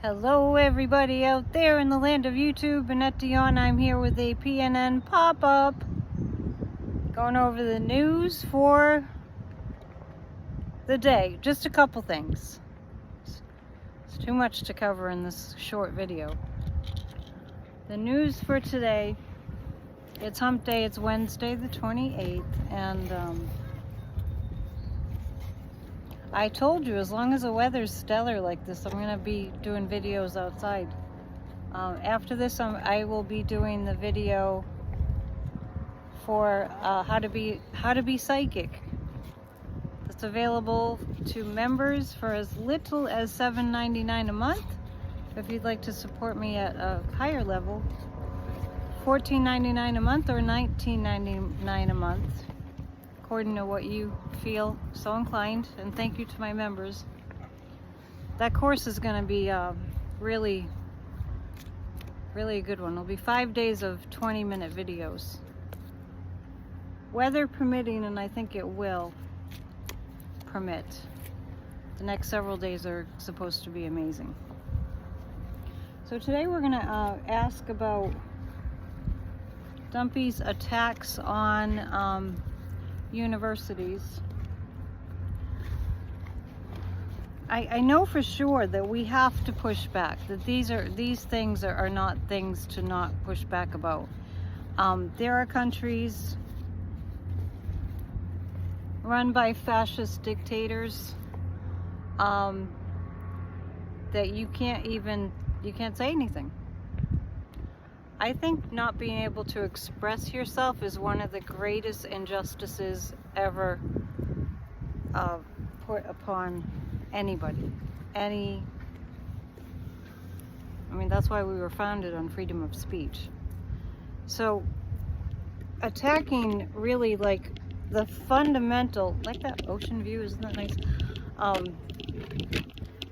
Hello everybody out there in the land of YouTube, Annette Dion. I'm here with a PNN pop-up, going over the news for the day. Just a couple things. It's too much to cover in this short video. The news for today, it's hump day, it's Wednesday the 28th, and I told you, as long as the weather's stellar like this, I'm gonna be doing videos outside. After this, I will be doing the video for how to be psychic. It's available to members for as little as $7.99 a month. If you'd like to support me at a higher level, $14.99 a month or $19.99 a month, according to what you feel so inclined. And thank you to my members. That course is going to be really a good one. It'll be 5 days of 20-minute videos, weather permitting, and I think it will permit. The next several days are supposed to be amazing. So today we're going to ask about Dumpy's attacks on universities. I know for sure that we have to push back, that these things are not things to not push back about. There are countries run by fascist dictators that you can't say anything. I think not being able to express yourself is one of the greatest injustices ever put upon anybody. I mean, that's why we were founded on freedom of speech. So attacking really like the fundamental, like that ocean view, isn't that nice?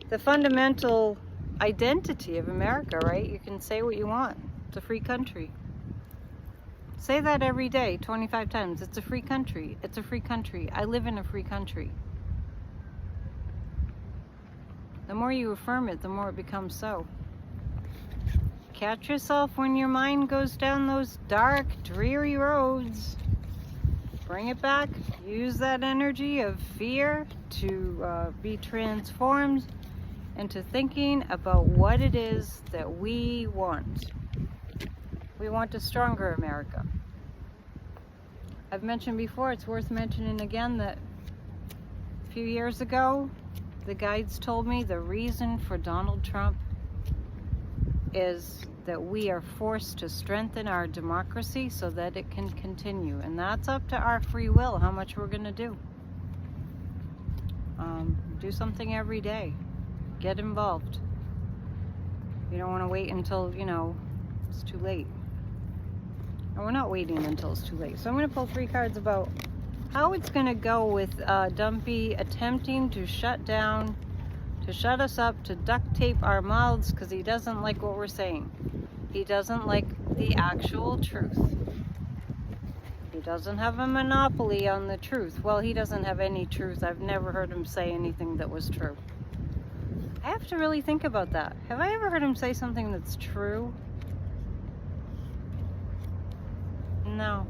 The fundamental identity of America, right? You can say what you want. It's a free country. Say that every day, 25 times. It's a free country. It's a free country. I live in a free country. The more you affirm it, the more it becomes so. Catch yourself when your mind goes down those dark, dreary roads. Bring it back. Use that energy of fear to be transformed into thinking about what it is that we want. We want a stronger America. I've mentioned before, it's worth mentioning again, that a few years ago, the guides told me the reason for Donald Trump is that we are forced to strengthen our democracy so that it can continue. And that's up to our free will, how much we're going to do. Do something every day. Get involved. You don't want to wait until, it's too late. And we're not waiting until it's too late. So I'm going to pull 3 cards about how it's going to go with Dumpy attempting to shut us up, to duct tape our mouths, because he doesn't like what we're saying. He doesn't like the actual truth. He doesn't have a monopoly on the truth. Well, he doesn't have any truth. I've never heard him say anything that was true. I have to really think about that. Have I ever heard him say something that's true? No.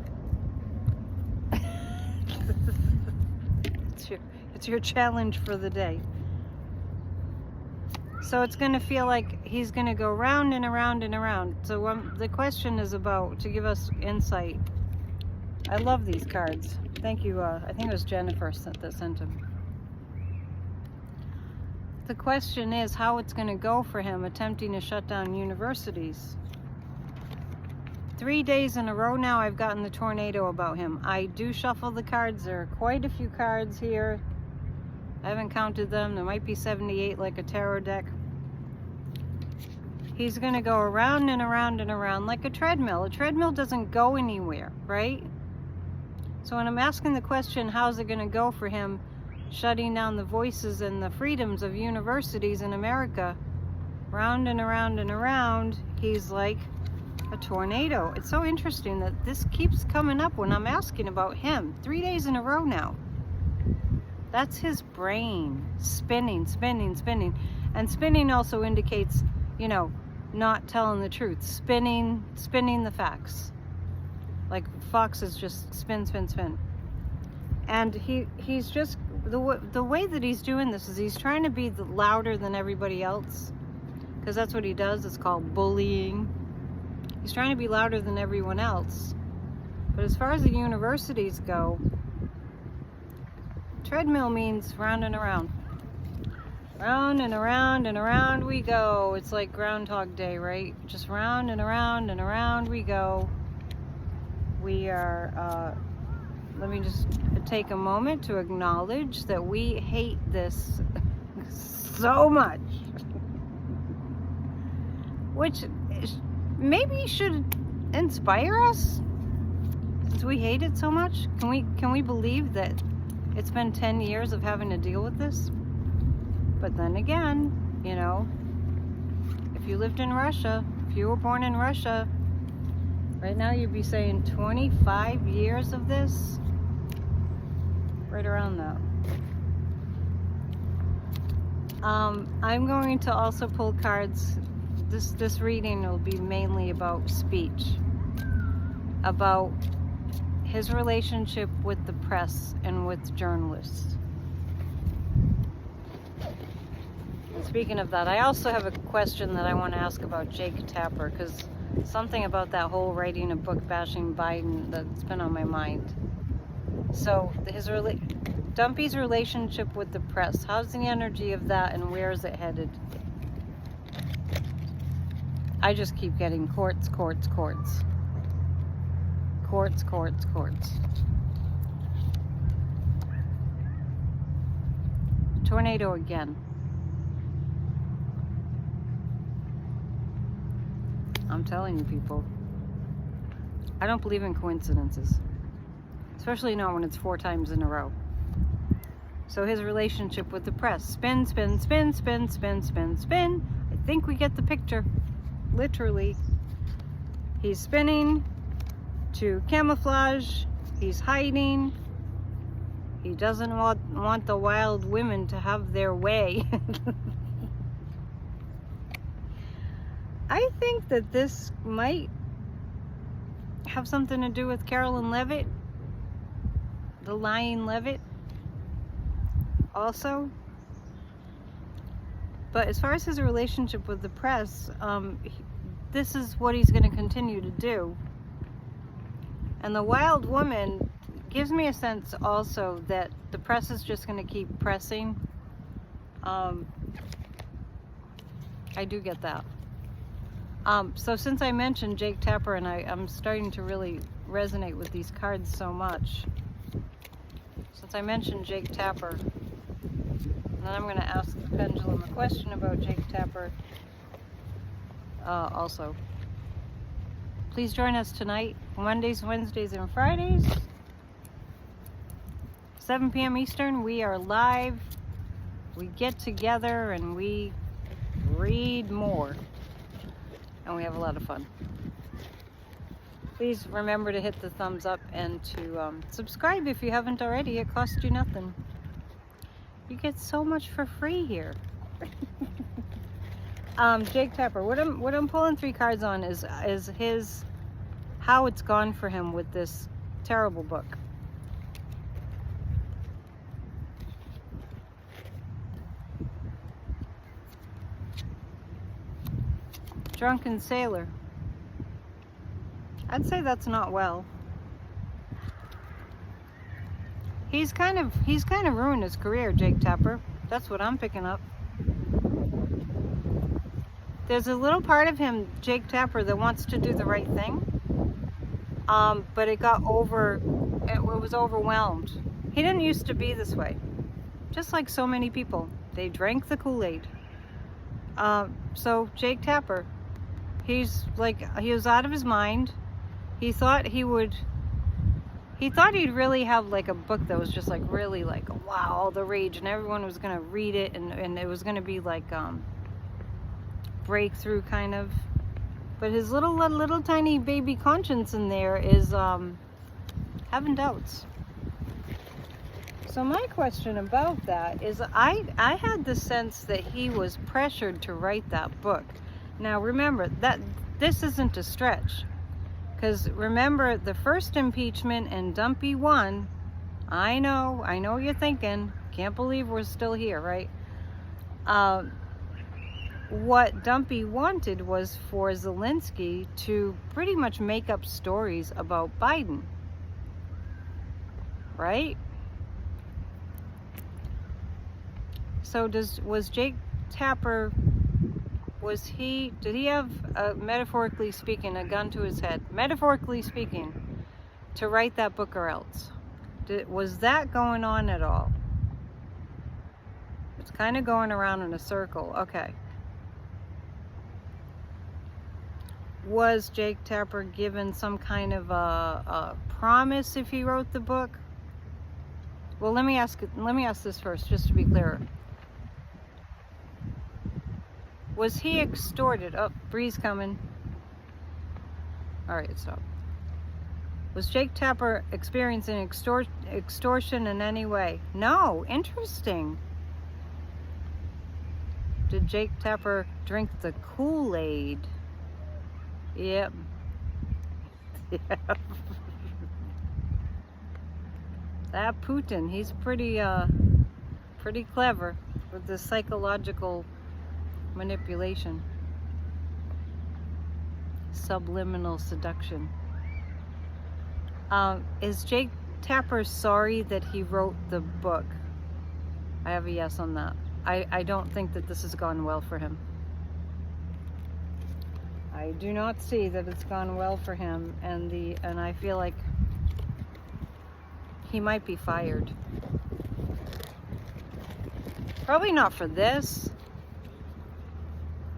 It's your challenge for the day. So it's going to feel like he's going to go round and around and around. So the question is about, to give us insight. I love these cards. Thank you. I think it was Jennifer that sent them. The question is how it's going to go for him attempting to shut down universities. 3 days in a row now I've gotten the tornado about him. I do shuffle the cards. There are quite a few cards here. I haven't counted them. There might be 78 like a tarot deck. He's going to go around and around and around like a treadmill. A treadmill doesn't go anywhere, right? So when I'm asking the question, how's it going to go for him shutting down the voices and the freedoms of universities in America, round and around and around, he's like a tornado. It's so interesting that this keeps coming up when I'm asking about him. 3 days in a row now. That's his brain spinning, spinning, spinning. And spinning also indicates, you know, not telling the truth. Spinning the facts. Like foxes just spin, spin, spin. And he's just, the way that he's doing this is he's trying to be louder than everybody else. Because that's what he does. It's called bullying. He's trying to be louder than everyone else. But as far as the universities go, treadmill means round and around. Round and around and around we go. It's like Groundhog Day, right? Just round and around we go. We are, let me just take a moment to acknowledge that we hate this so much. Which maybe should inspire us, since we hate it so much. Can we believe that it's been 10 years of having to deal with this? But then again, you know, if you lived in Russia, if you were born in Russia, right now you'd be saying 25 years of this? Right around that. I'm going to also pull cards. This reading will be mainly about speech. About his relationship with the press and with journalists. And speaking of that, I also have a question that I want to ask about Jake Tapper, because something about that whole writing a book bashing Biden that's been on my mind. So Dumpy's relationship with the press, how's the energy of that and where is it headed? I just keep getting courts. Tornado again. I'm telling you, people, I don't believe in coincidences, especially not when it's 4 times in a row. So his relationship with the press, spin. I think we get the picture. Literally, he's spinning to camouflage. He's hiding. He doesn't want the wild women to have their way. I think that this might have something to do with Carolyn Levitt, the lying Levitt, also. But as far as his relationship with the press, this is what he's going to continue to do. And the wild woman gives me a sense also that the press is just going to keep pressing. I do get that. So since I mentioned Jake Tapper, and I'm starting to really resonate with these cards so much. Since I mentioned Jake Tapper, and then I'm going to ask the pendulum a question about Jake Tapper also. Please join us tonight, Mondays, Wednesdays, and Fridays, 7 p.m. Eastern. We are live. We get together and we read more. And we have a lot of fun. Please remember to hit the thumbs up and to subscribe if you haven't already. It costs you nothing. You get so much for free here. Jake Tapper. What I'm pulling 3 cards on is his how it's gone for him with this terrible book. Drunken sailor. I'd say that's not well. He's kind of ruined his career, Jake Tapper. That's what I'm picking up. There's a little part of him, Jake Tapper, that wants to do the right thing. But it was overwhelmed. He didn't used to be this way. Just like so many people. They drank the Kool-Aid. So Jake Tapper, he was out of his mind. He thought he'd really have like a book that was just like really like, wow, all the rage, and everyone was gonna read it, and it was gonna be like breakthrough kind of. But his little tiny baby conscience in there is having doubts. So my question about that is I had the sense that he was pressured to write that book. Now remember that this isn't a stretch, because remember the first impeachment and Dumpy won. I know you're thinking, can't believe we're still here, right? What Dumpy wanted was for Zelensky to pretty much make up stories about Biden, right? So was Jake Tapper, did he have, metaphorically speaking, a gun to his head, metaphorically speaking, to write that book or else? Was that going on at all? It's kind of going around in a circle. Okay. Was Jake Tapper given some kind of a promise if he wrote the book? Well, let me ask this first, just to be clearer. Was he extorted? Oh, breeze coming. All right, stop. Was Jake Tapper experiencing extortion in any way? No. Interesting. Did Jake Tapper drink the Kool-Aid? Yep. Yep. That Putin, he's pretty clever with the psychological manipulation. Subliminal seduction. Is Jake Tapper sorry that he wrote the book? I have a yes on that. I don't think that this has gone well for him. I do not see that it's gone well for him, and I feel like he might be fired. Probably not for this,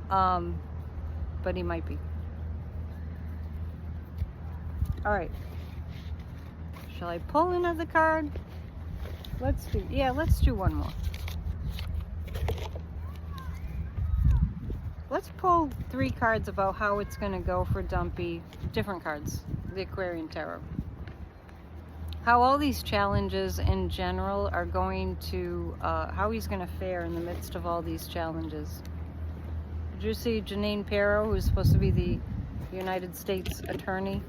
but he might be. All right. Shall I pull another card? Let's do one more. Let's pull 3 cards about how it's going to go for Dumpy. Different cards. The Aquarian Tarot. How all these challenges in general are going to, how he's going to fare in the midst of all these challenges. Did you see Janine Pirro, who's supposed to be the United States Attorney?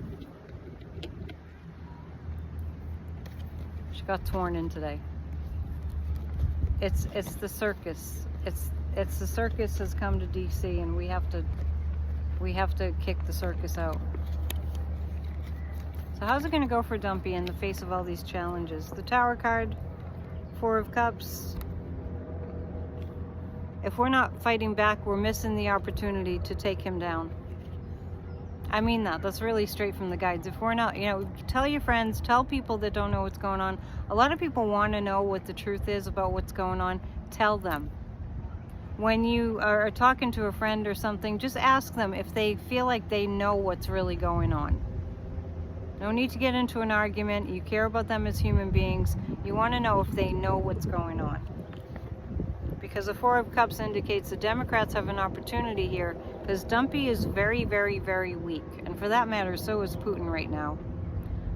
She got torn in today. It's the circus. It's the circus has come to DC, and we have to kick the circus out. So how's it going to go for Dumpy in the face of all these challenges? The Tower card, 4 of Cups. If we're not fighting back, we're missing the opportunity to take him down. I mean that. That's really straight from the guides. If we're not, tell your friends, tell people that don't know what's going on. A lot of people want to know what the truth is about what's going on. Tell them. When you are talking to a friend or something, just ask them if they feel like they know what's really going on. No need to get into an argument. You care about them as human beings. You want to know if they know what's going on. Because the 4 of Cups indicates the Democrats have an opportunity here, because Dumpy is very, very, very weak. And for that matter, so is Putin right now.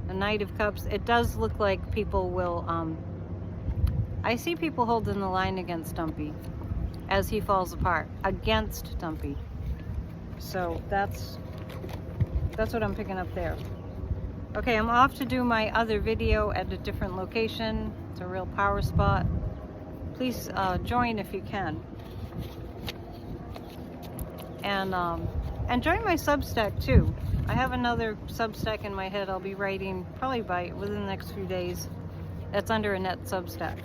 The Knight of Cups, it does look like people will, I see people holding the line against Dumpy as he falls apart, against Dumpy. So that's what I'm picking up there. Okay, I'm off to do my other video at a different location. It's a real power spot. Please join if you can. And join my Substack too. I have another Substack in my head I'll be writing probably within the next few days. That's under a net Substack.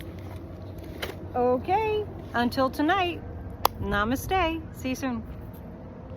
Okay, until tonight, namaste. See you soon.